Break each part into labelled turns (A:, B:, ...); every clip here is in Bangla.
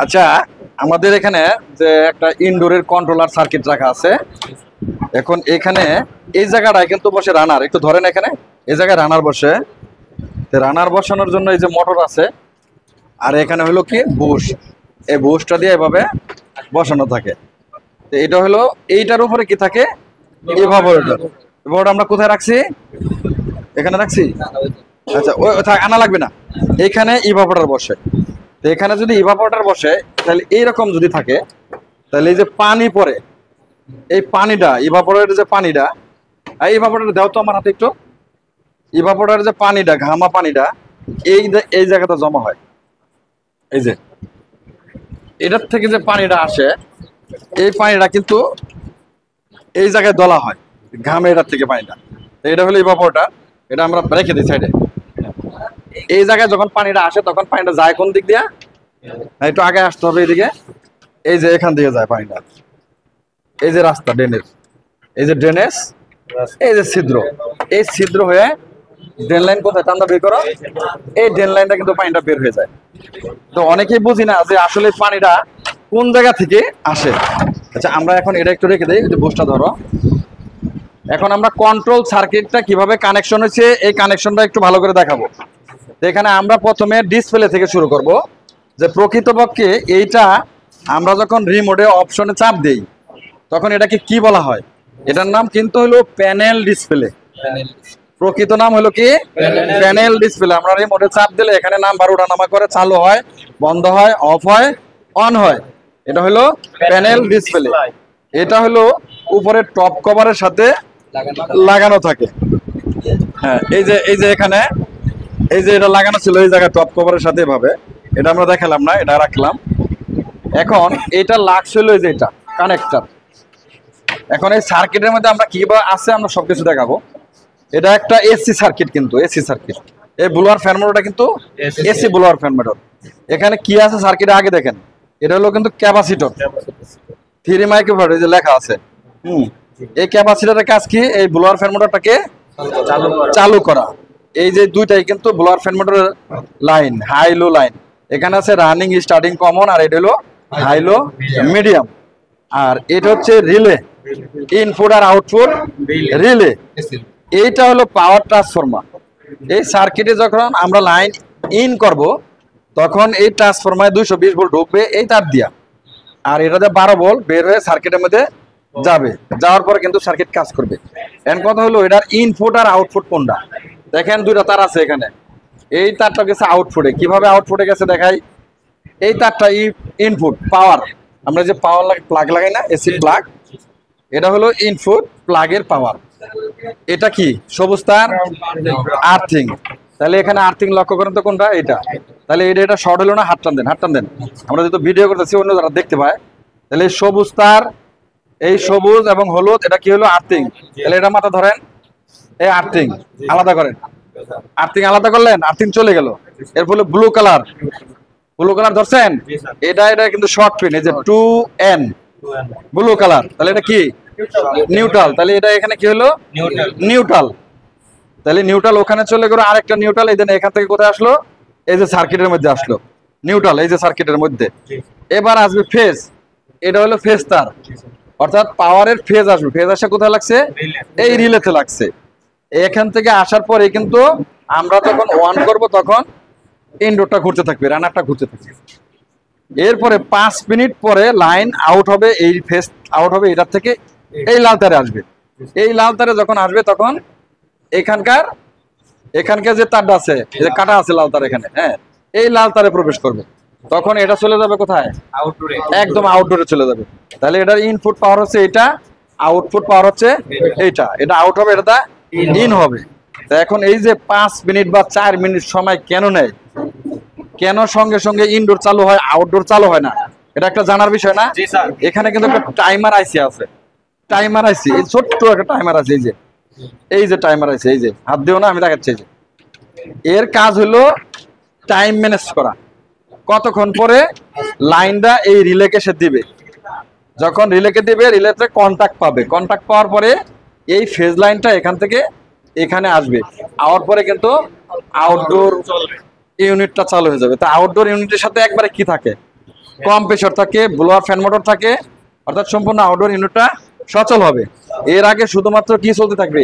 A: আচ্ছা, আমাদের এখানে যে একটা ইনডোরের কন্ট্রোলার সার্কিট রাখা আছে। এখন এখানে এই জায়গাটায় কিন্তু বসে রানার, একটু ধরেন এখানে এই জায়গায় রানার বসে। রানার বসানোর জন্য এই যে মোটর আছে, আর এখানে হলো কি বুশ, এই বুশটা দিয়ে এভাবে বসানো থাকে। তো এটা হলো এইটার উপরে কি থাকে, ইভাপোরেটর। ইভাপোরেটর আমরা কোথায় রাখছি? এখানে রাখছি। আচ্ছা, ওই আনা লাগবে না, এখানে ইভাপোরেটর বসে। তো এখানে যদি ইভাপোরেটর বসে তাহলে এইরকম যদি থাকে, তাহলে এই যে পানি পড়ে, এই পানিটা ইভাপোরেটরের যে পানিটা, এই ইভাপোরেটর দাও তো আমার হাতে একটু। ইভাপোরেটরের যে পানিটা, ঘামা পানিটা এই জায়গাটা জমা হয়। এই যে এটার থেকে যে পানিটা আসে, এই পানিটা কিন্তু এই জায়গায় দলা হয়, ঘামে এটার থেকে পানিটা। এটা হলো ইভাপোরেটর, এটা আমরা রেখে দিই সাইডে। এই জায়গায় যখন পানিটা আসে তখন পানিটা যায় কোন দিক দিয়ে? একটু আগে আসতে হবে এদিকে। এই যে এখান দিয়ে যায় পানিটা, এই যে রাস্তা ড্রেনের, এই যে ড্রেনেজ, এই যে ছিদ্র, এই ছিদ্র হয়ে ড্রেন লাইন কোথায় টান্দা বের করো, এই ড্রেন লাইনটা কিন্তু পানিটা বের হয়ে যায়। তো অনেকেই বুঝি না যে আসলে পানিটা কোন জায়গা থেকে আসে। আচ্ছা, আমরা এখন এটা একটু রেখে দিই, বুশটা ধরো। এখন আমরা কন্ট্রোল সার্কিটটা কিভাবে কানেকশন হয়েছে এই কানেকশনটা একটু ভালো করে দেখাবো। এখানে আমরা প্রথমে ডিসপ্লে থেকে শুরু করব, যে প্রকৃতপক্ষে এইটা আমরা যখন রিমোটে অপশনে চাপ দেই তখন এটাকে কি বলা হয়? এটার নাম কিন্তু হলো প্যানেল ডিসপ্লে। প্রকৃত নাম হলো কি? Panel display. আমরা রিমোটে চাপ দিলে এখানে নাম্বার ওঠানামা করে, চালু হয়, বন্ধ হয়, অফ হয়, অন হয়। এটা হলো প্যানেল ডিসপ্লে। এটা হলো উপরে টপ কভারের সাথে লাগানো থাকে। হ্যাঁ, এই যে এখানে এই যে এটা লাগানো ছিল এই জায়গায় টপ কভারের সাথে এভাবে, এটা আমরা দেখালাম না, এটা রাখলাম। এখন এটা লাগছে হলো এই যে এটা কানেক্টর। এখন এই সার্কিটের মধ্যে আমরা কি বা আছে আমরা সবকিছু দেখাবো। এটা একটা এসি সার্কিট, কিন্তু এসি সার্কিট। এই ব্লোয়ার ফ্যান মোটরটা কিন্তু এসি ব্লোয়ার ফ্যান মোটর। এখানে কি আছে সার্কিটে আগে দেখেন, এটা হলো কিন্তু ক্যাপাসিটর 3 মাইক্রোফ্যারাড, এই যে লেখা আছে। এই ক্যাপাসিটরের কাজ কি? এই ব্লোয়ার ফ্যান মোটরটাকে চালু করা। এই যে দুইটাই কিন্তু ব্লোয়ার ফ্যান মোটরের লাইন, হাই লো লাইন। এখানে আছে রানিং, স্টার্টিং, কমন, আর এটা হলো হাই লো মিডিয়াম। আর এটা হচ্ছে রিলে, ইনপুট আর আউটপুট রিলে। এইটা হলো পাওয়ার ট্রান্সফরমার। এই সার্কিটে যখন আমরা লাইন ইন করব তখন এই ট্রান্সফরমারে 220 ভোল্ট ঢুকবে এই তার দিয়া, আর এটাতে 12 ভোল্ট বের হয়ে সার্কিটের মধ্যে যাবে। যাওয়ার পরে কিন্তু সার্কিট কাজ করবে। এখন কথা হলো এটার ইনপুট আর আউটপুট কোনটা? দেখেন দুইটা তার আছে এখানে। এই তারটা গেছে আউটপুটে। কিভাবে আউটপুটে গেছে দেখাই। এই তারটা ইনপুট পাওয়ার, আমরা যে পাওয়ার প্লাগ লাগাই না, এসি প্লাগ, এটা হলো ইনপুট প্লাগের পাওয়ার। এটা কি সবুজ তার? আর্থিং। তাহলে এখানে আর্থিং লক্ষ্য করেন তো কোনটা? এটা। তাহলে এটা শর্ট হলো না? হাত টান দেন, হাত টান দেন। আমরা যেহেতু ভিডিও করতেছি অন্য যারা দেখতে পায়। তাহলে এই সবুজ তার, এই সবুজ এবং হলুদ, এটা কি হলো? আর্থিং। তাহলে এটা মাথা ধরেন, এই আর্থিং আলাদা করেন। আর্থিং আলাদা করলেন, আর্থিং চলে গেল। এর ফলে ব্লু কালার, ব্লু কালার ধরছেন? এটা কিন্তু শর্ট পিন, এই যে 2N ব্লু কালার। তাহলে এটা কি? নিউট্রাল। তাহলে এটা এখানে কি হলো? নিউট্রাল। তাহলে নিউট্রাল ওখানে চলে গেল, আরেকটা নিউট্রাল এই যে এখান থেকে কোথায় আসলো? এই যে সার্কিটের মধ্যে আসলো নিউট্রাল, এই যে সার্কিটের মধ্যে। এবার আসবে ফেজ, এটা হলো ফেজ তার, অর্থাৎ পাওয়ারের ফেজ আসবে। ফেজ আসে কোথায় লাগছে? এই রিলেতে লাগছে। এখান থেকে আসার পরে কিন্তু আমরা যখন অন করব তখন ইনডোরটা ঘুরতে থাকবে, রানারটা ঘুরতে থাকবে। এরপরে 5 মিনিট পরে লাইন আউট হবে, এই ফেজ আউট হবে এটার থেকে, এই লাল তারে আসবে। এই লাল তারে যখন আসবে তখন এখানকার যে তারটা আছে, যে কাটা আছে লাল তার এখানে, হ্যাঁ, এই লাল তারে প্রবেশ করবে। তখন এটা চলে যাবে কোথায়? আউটডোরে, একদম আউটডোরে চলে যাবে। তাহলে এটার ইনপুট পাওয়ার হচ্ছে এটা, আউটপুট পাওয়ার হচ্ছে এইটা। এটা আউট হবে, এটা ইন হবে। তো এখন এই যে 5 মিনিট বা 4 মিনিট সময় কেন নেয়, কেন সঙ্গে সঙ্গে ইনডোর চালু হয় আউটডোর চালু হয় না, এটা একটা জানার বিষয় না? এখানে কিন্তু একটা টাইমার আইসি আছে। টাইমার আইসি, এই ছোট্ট একটা টাইমার আছে, এই যে টাইমার আছে, এই যে হাত দিও না, আমি দেখাচ্ছি। এর কাজ হলো টাইম ম্যানেজ করা, কতক্ষণ পরে লাইনটা এই রিলেকে সে দিবে। যখন রিলেকে দিবে, রিলেতে কন্টাক্ট পাবে, কন্টাক্ট পাওয়ার পরে এই ফেজ লাইনটা এখান থেকে এখানে আসবে। আওয়ার পরে কিন্তু আউটডোর ইউনিটটা চালু হয়ে যাবে। তা আউটডোর ইউনিটের সাথে একবারে কি থাকে? কম্প্রেসর থাকে, ব্লোয়ার ফ্যান মোটর থাকে, অর্থাৎ সম্পূর্ণ আউটডোর ইউনিটটা সচল হবে। এর আগে শুধুমাত্র কি চলতে থাকবে,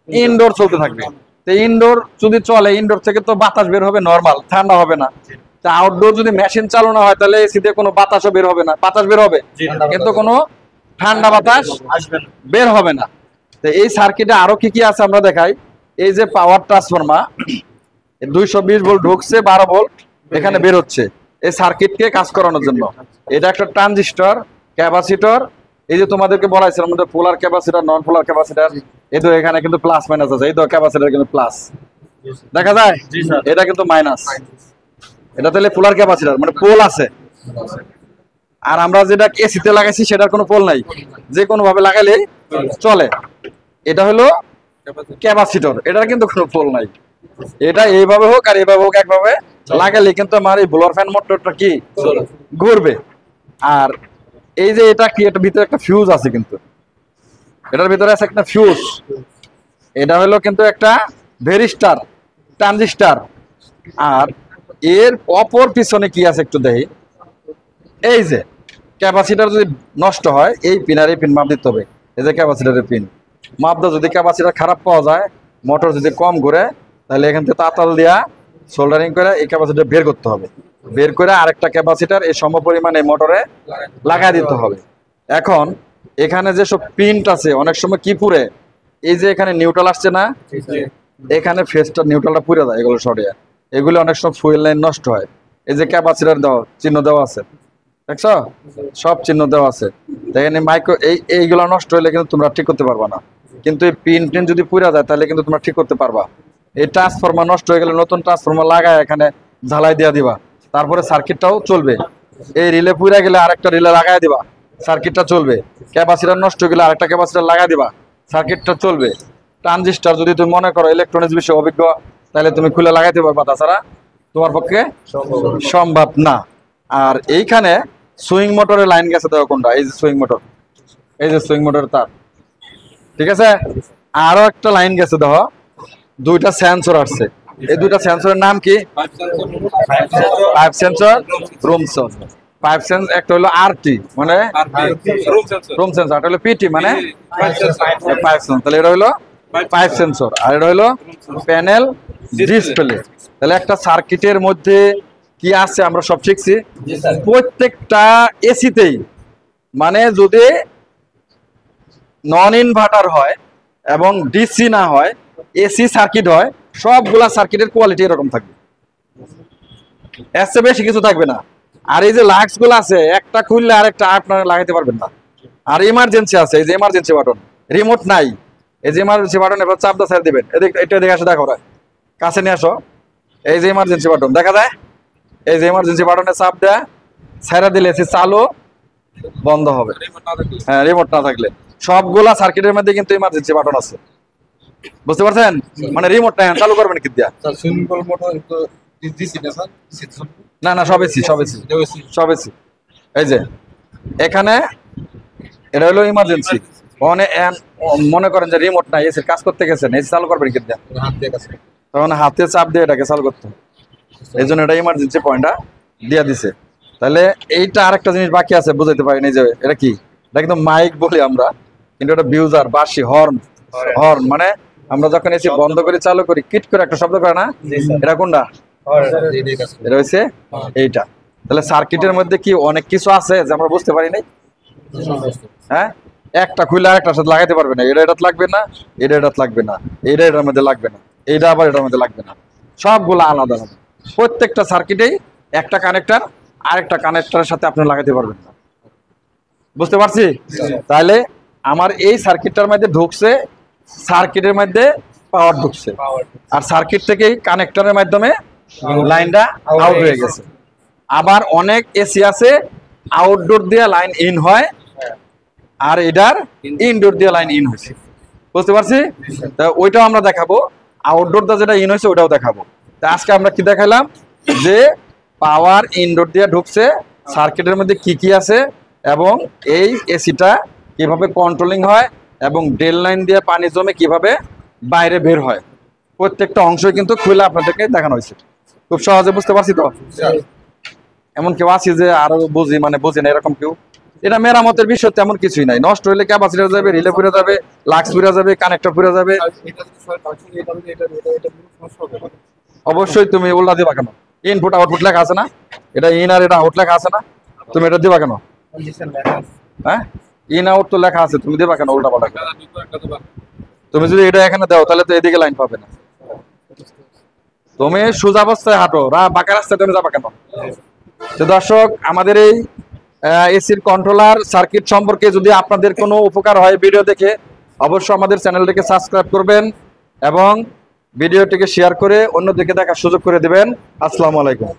A: ইনডোর চলতে থাকবে। তো ইনডোর যদি চলে, ইনডোর থেকে তো বাতাস বের হবে নরমাল, ঠান্ডা হবে না। তা আউটডোর যদি মেশিন চালানো হয় তাহলে এসি দিয়ে কোনো বাতাসও বের হবে না, বাতাস বের হবে কিন্তু কোনো ঠান্ডা বাতাস বের হবে না। তো এই সার্কিটে আরো কি কি আছে আমরা দেখাই। এই যে পাওয়ার ট্রান্সফরমার 220 ভোল্ট ঢুকছে, 12 ভোল্ট এখানে বের হচ্ছে এই সার্কিটকে কাজ করানোর জন্য। এটা একটা ট্রানজিস্টর, ক্যাপাসিটর। এই যে তোমাদেরকে বলাইছিলাম আমাদের পোলার ক্যাপাসিটর, নন পোলার ক্যাপাসিটর। এই তো এখানে কিন্তু প্লাস মাইনাস আছে। এই তো ক্যাপাসিটর কিন্তু প্লাস দেখা যায়, এটা কিন্তু মাইনাস। এটা তাহলে পোলার ক্যাপাসিটর, মানে পোল আছে। আর আমরা যেটা এসিতে লাগাইছি সেটার কোনো পোল নাই, যে কোনো ভাবে লাগাইলে চলে। এটা হলো ক্যাপাসিটর, এটার কিন্তু কোনো পোল নাই। এটা এইভাবে হোক আর এইভাবে হোক, একভাবে লাগালে কিন্তু আমার এই ব্লোয়ার ফ্যান মোটরটা কি ঘুরবে। আর এই যে এটা কি, এটার ভিতরে একটা ফিউজ আছে, কিন্তু এটার ভিতরে আছে একটা ফিউজ। এটা হলো কিন্তু একটা ভেরিস্টার ট্রানজিস্টার। আর এর অপর পিছনে কি আছে একটু দেখি। এই যে ক্যাপাসিটার যদি নষ্ট হয়, এই পিন আর এই পিন মাপ দিতে হবে। এই যে ক্যাপাসিটারের পিন মাপ দাও, যদি ক্যাপাসিটার খারাপ পাওয়া যায়, মোটর যদি কম ঘুরে, তাহলে এখান থেকে তাতাল দিয়া সোল্ডারিং করে এই ক্যাপাসিটার বের করতে হবে। বের করে আরেকটা ক্যাপাসিটার এই সমপরিমাণে মোটরে লাগাই দিতে হবে। এখন এখানে যে সব পিনট আছে অনেক সময় কি পুরে, এই যে এখানে নিউট্রাল আসছে না, এখানে ফেসটা নিউট্রালটা পুড়ে যায়, এগুলো সরিয়ে। এগুলো অনেক সময় ফুয়েল লাইন নষ্ট হয়। এই যে ক্যাপাসিটার দেওয়া চিহ্ন দেওয়া আছে, দেখছো সব চিহ্ন দেওয়া আছে। এখানে মাইক্রো এইগুলো নষ্ট হলে কিন্তু তোমরা ঠিক করতে পারবা না। কিন্তু এই পিন টিন যদি পুড়ে যায় তাহলে কিন্তু তোমরা ঠিক করতে পারবা। এই ট্রান্সফরমার নষ্ট হয়ে গেলে নতুন ট্রান্সফরমার লাগায় এখানে ঝালাই দিয়া দিবা, তারপরে সার্কিটটাও চলবে। এই রিলে পুড়ে গেলে আরেকটা রিলে লাগাই দিবা, সার্কিটটা চলবে। ক্যাপাসিটার নষ্ট হয়ে গেলে আরেকটা ক্যাপাসিটার লাগাই দিবা, সার্কিটটা চলবে। ট্রানজিস্টার যদি তুমি মনে করো ইলেকট্রনিক্স বিষয়ে অভিজ্ঞ, তাহলে তুমি খুলে লাগাইতে পারবা, তাছাড়া তোমার পক্ষে সম্ভব না। আর এইখানে সুইং মোটরের লাইন গেছে, দেখো কোনটা, এই যে সুইং মোটর, এই যে সুইং মোটরের তার, ঠিক আছে। আরো একটা লাইন গেছে, দেখো দুইটা সেন্সর আসছে। এই দুইটা সেন্সরের নাম কি? Pipe sensor, room sensor. Pipe sense একটা হলো আরটি মানে রুম সেন্সর, এটা হলো পিটি মানে পাইপ সেন্সর। তাহলে এটা হলো পাইপ সেন্সর, আর এটা হলো প্যানেল ডিসপ্লে। তাহলে একটা সার্কিটের মধ্যে কি আছে আমরা সব শিখছি। প্রত্যেকটা এসিতেই, মানে যদি নন ইনভার্টার হয় এবং ডিসি না হয়, এসি সার্কিট হয়, সবগুলা সার্কিটের কোয়ালিটি এরকম থাকবে, এর চেয়ে বেশি কিছু থাকবে না। আর এই যে লাক্স গুলো আছে, একটা খুললে আরেকটা আপনারা লাগাইতে পারবেন না। আর ইমার্জেন্সি আছে, এই যে ইমার্জেন্সি বাটন, রিমোট নাই, এই যে ইমার্জেন্সি বাটন এবার চাপ দা ছেড়ে দিবেন। এটা দেখে আসো, দেখো কাছে নিয়ে আসো। এই যে ইমার্জেন্সি বাটন দেখা যায়, এই যে ইমার্জেন্সি বাটনে চাপ দেয়া ছেড়ে দিলে এসি চালু বন্ধ হবে। হ্যাঁ, রিমোট না থাকলে। সবগুলা সার্কিটের মধ্যে কিন্তু ইমার্জেন্সি বাটন আছে, বুঝতে পারছেন? মানে রিমোট না চালু করবেন কি দিয়া? না না, সব এসি, সব এসি, সব এসি। এই যে এখানে এটা হলো ইমার্জেন্সি। মনে করেন যে রিমোট নাই, এসির কাজ করতে গেছেন, এসি চালু করবেন কি দিয়া? তখন হাতে চাপ দিয়ে এটাকে চালু করতে হবে। এই জন্য এটা ইমার্জেন্সি পয়েন্টটা দিয়ে দিছে। তাহলে এইটা আরেকটা জিনিস বাকি আছে, বুঝাইতে পারিনি যে এটা কি। এটা কিন্তু মাইক বলি আমরা, কিন্তু এটা বিউজার, বাঁশি, হর্ন। হর্ন মানে আমরা যখন এসি বন্ধ করে চালু করি, কিট করে একটা শব্দ করে না, এটা কোনটা? এটা হচ্ছে এইটা। তাহলে সার্কিটের মধ্যে কি অনেক কিছু আছে যে আমরা বুঝতে পারি নাই। হ্যাঁ, একটা খুলে আরেকটার সাথে লাগাইতে পারবে না, এটা এটাতে লাগবে না, এটা এটাতে লাগবে না, এটা এটার মধ্যে লাগবে না, এইটা আবার এটার মধ্যে লাগবে না, সবগুলো আলাদা আলাদা। প্রত্যেকটা সার্কিটেই একটা কানেক্টর আরেকটা কানেক্টরের সাথে আপনি লাগাইতে পারবেন না, বুঝতে পারছি? তাহলে আমার এই সার্কিটটার মধ্যে ঢুকছে, সার্কিটের মধ্যে পাওয়ার ঢুকছে, আর সার্কিট থেকেই কানেক্টরের মাধ্যমে লাইনটা আউট হয়ে গেছে। আবার অনেক এসি আছে আউটডোর দিয়ে লাইন ইন হয়, আর এটার ইনডোর দিয়ে লাইন ইন হয়েছে, বুঝতে পারছি? তা ওইটাও আমরা দেখাবো, আউটডোর দিয়ে যেটা ইন হয়েছে ওটাও দেখাবো। তা আজকে আমরা কি দেখালাম, যে পাওয়ার ইনডোর দিয়ে ঢুকছে, সার্কিটের মধ্যে কি কি আছে, এবং এই এসিটা কিভাবে কন্ট্রোলিং হয়, এবং ড্রেন লাইন দিয়ে পানি জমে কিভাবে বাইরে বের হয়, প্রত্যেকটা অংশই কিন্তু খুলে আপনাদেরকে দেখানো হয়েছে। খুব সহজে বুঝতে পারছি তো? এমন কেউ আছে যে আরো বুঝি মানে বুঝি না এরকম কেউ? এটা মেরামতের বিষয় তেমন কিছুই নাই, নষ্ট হইলে ক্যাপাসিটর যাবে, রিলে পুড়ে যাবে, লাক্স পুড়ে যাবে, কানেক্টর পুড়ে যাবে। অবশ্যই তুমি ওগুলা দিবা কেন? ইনপুট আউটপুট লেখা আছে না, এটা ইন আর এটা আউট লেখা আছে না, তুমি এটা দিবা কেন? হ্যাঁ, ইন আউট তো লেখা আছে, তুমি দিবা কেন উল্টা পাল্টা করে? তুমি যদি এটা এখানে দাও তাহলে তো এদিকে লাইন পাবে না। তুমি সোজা অবস্থায় হাঁটো, বাঁকা রাস্তায় তুমি যাবা কেন? তো দর্শক, আমাদের এই এসির কন্ট্রোলার সার্কিট সম্পর্কে যদি আপনাদের কোনো উপকার হয় ভিডিও দেখে, অবশ্যই আমাদের চ্যানেলটিকে সাবস্ক্রাইব করবেন এবং ভিডিওটিকে শেয়ার করে অন্যদিকে দেখার সুযোগ করে দিবেন। আসসালামু আলাইকুম।